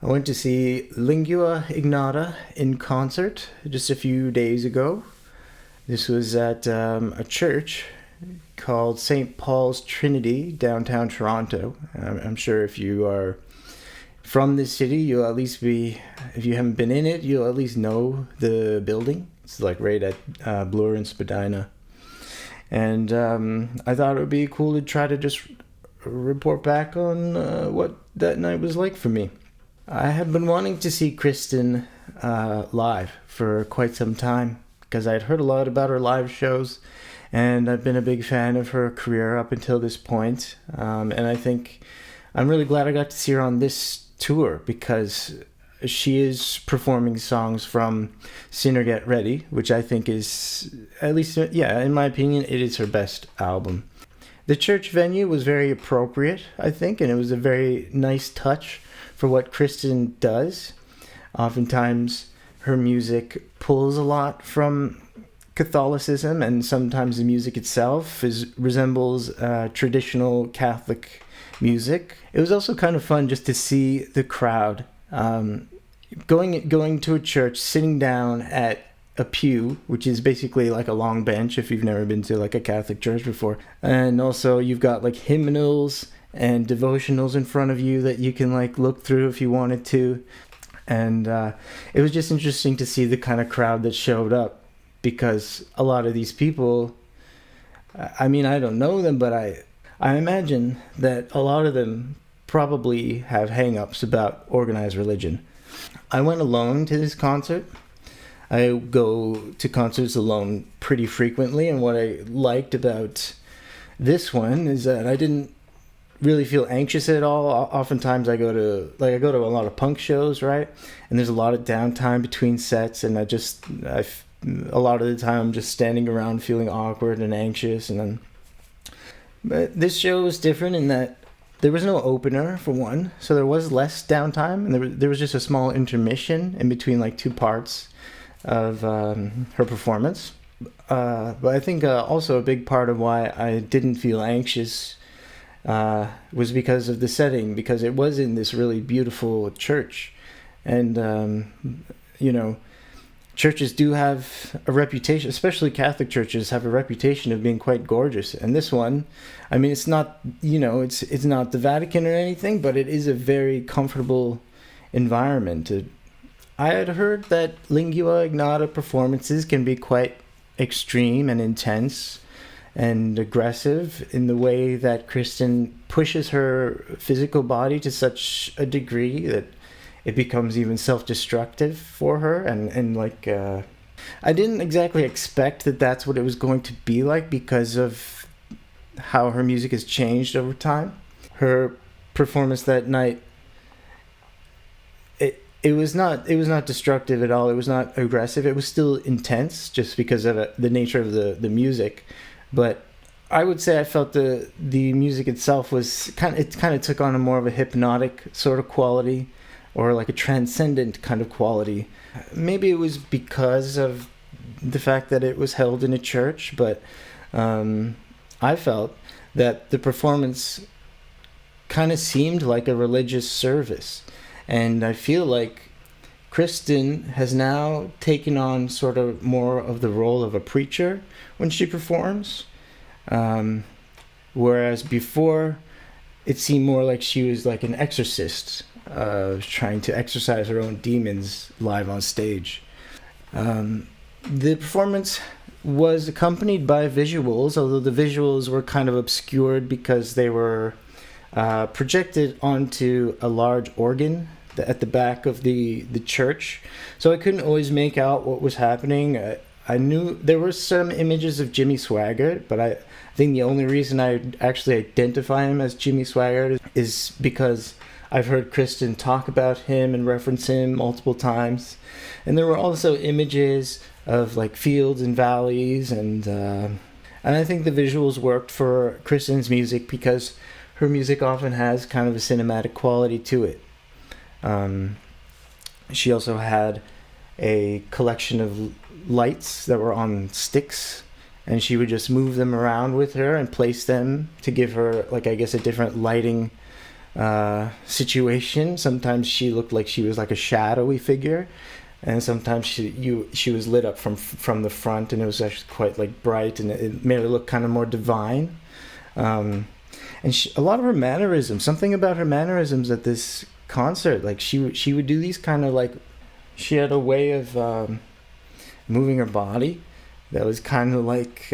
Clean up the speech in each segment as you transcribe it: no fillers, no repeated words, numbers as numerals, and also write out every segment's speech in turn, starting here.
I went to see Lingua Ignota in concert just a few days ago. This was at a church called St. Paul's Trinity, downtown Toronto. I'm sure if you are from this city, you'll at least be, if you haven't been in it, you'll at least know the building. It's like right at Bloor and Spadina. And I thought it would be cool to try to just report back on what that night was like for me. I have been wanting to see Kristen live for quite some time because I'd heard a lot about her live shows, and I've been a big fan of her career up until this point. And I think I'm really glad I got to see her on this tour because she is performing songs from Sinner Get Ready, which I think is, at least, yeah, in my opinion, it is her best album. The church venue was very appropriate, I think, and it was a very nice touch for what Kristen does. Oftentimes, her music pulls a lot from Catholicism, and sometimes the music itself resembles traditional Catholic music. It was also kind of fun just to see the crowd going to a church, sitting down at a pew, which is basically like a long bench if you've never been to like a Catholic church before. And also you've got like hymnals and devotionals in front of you that you can like look through if you wanted to. And it was just interesting to see the kind of crowd that showed up, because a lot of these people, I mean, I don't know them, but I imagine that a lot of them probably have hang-ups about organized religion. I went alone to this concert. I go to concerts alone pretty frequently, and what I liked about this one is that I didn't really feel anxious at all. Oftentimes I go to a lot of punk shows, right? And there's a lot of downtime between sets, and a lot of the time I'm just standing around feeling awkward and anxious. But this show was different in that there was no opener, for one, so there was less downtime, and there was just a small intermission in between like two parts of her performance. But I think also a big part of why I didn't feel anxious was because of the setting, because it was in this really beautiful church. And, churches do have a reputation, especially Catholic churches have a reputation of being quite gorgeous. And this one, I mean, it's not, it's not the Vatican or anything, but it is a very comfortable environment. I had heard that Lingua Ignota performances can be quite extreme and intense and aggressive in the way that Kristen pushes her physical body to such a degree that it becomes even self-destructive for her. And I didn't exactly expect that that's what it was going to be like because of how her music has changed over time. Her performance that night, it was not destructive at all. It was not aggressive. It was still intense just because of the nature of the music. But I would say I felt the music itself was kind of took on a more of a hypnotic sort of quality, or like a transcendent kind of quality. Maybe it was because of the fact that it was held in a church, but I felt that the performance kind of seemed like a religious service. And I feel like Kristen has now taken on sort of more of the role of a preacher when she performs. Whereas before, it seemed more like she was like an exorcist, trying to exorcise her own demons live on stage. The performance was accompanied by visuals, although the visuals were kind of obscured because they were projected onto a large organ at the back of the church, so I couldn't always make out what was happening. I knew there were some images of Jimmy Swaggart, but I think the only reason I actually identify him as Jimmy Swaggart is because I've heard Kristen talk about him and reference him multiple times. And there were also images of like fields and valleys, and I think the visuals worked for Kristen's music because her music often has kind of a cinematic quality to it. She also had a collection of lights that were on sticks, and she would just move them around with her and place them to give her, like, I guess, a different lighting situation. Sometimes she looked like she was like a shadowy figure, and sometimes she was lit up from the front, and it was actually quite like bright, and it made her look kind of more divine. Um, and a lot of her mannerisms, something about her mannerisms at this concert, like she would do these kind of like, she had a way of moving her body that was kind of like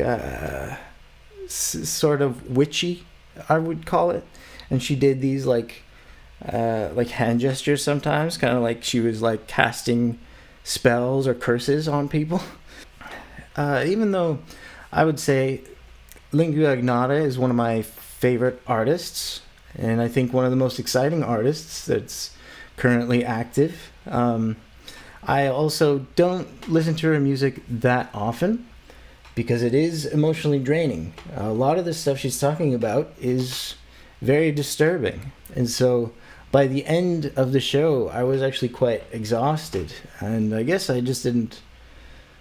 sort of witchy, I would call it. And she did these like hand gestures sometimes, kind of like she was like casting spells or curses on people. Even though I would say Lingua Ignota is one of my favorite artists, and I think one of the most exciting artists that's currently active. I also don't listen to her music that often because it is emotionally draining. A lot of the stuff she's talking about is very disturbing. And so by the end of the show, I was actually quite exhausted. And I guess I just didn't.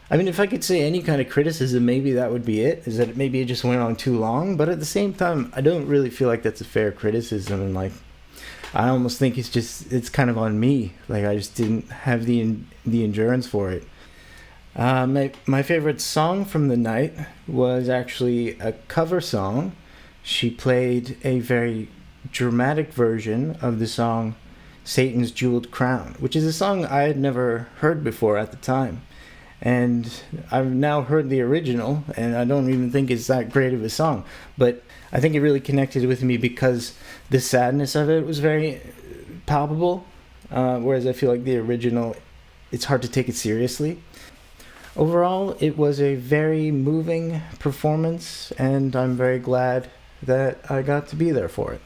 I mean, if I could say any kind of criticism, maybe that would be it, is that maybe it just went on too long. But at the same time, I don't really feel like that's a fair criticism. And like, I almost think it's kind of on me. Like, I just didn't have the endurance for it. My favorite song from the night was actually a cover song. She played a very dramatic version of the song Satan's Jeweled Crown, which is a song I had never heard before at the time. And I've now heard the original, and I don't even think it's that great of a song. But I think it really connected with me because the sadness of it was very palpable, whereas I feel like the original, it's hard to take it seriously. Overall, it was a very moving performance, and I'm very glad that I got to be there for it.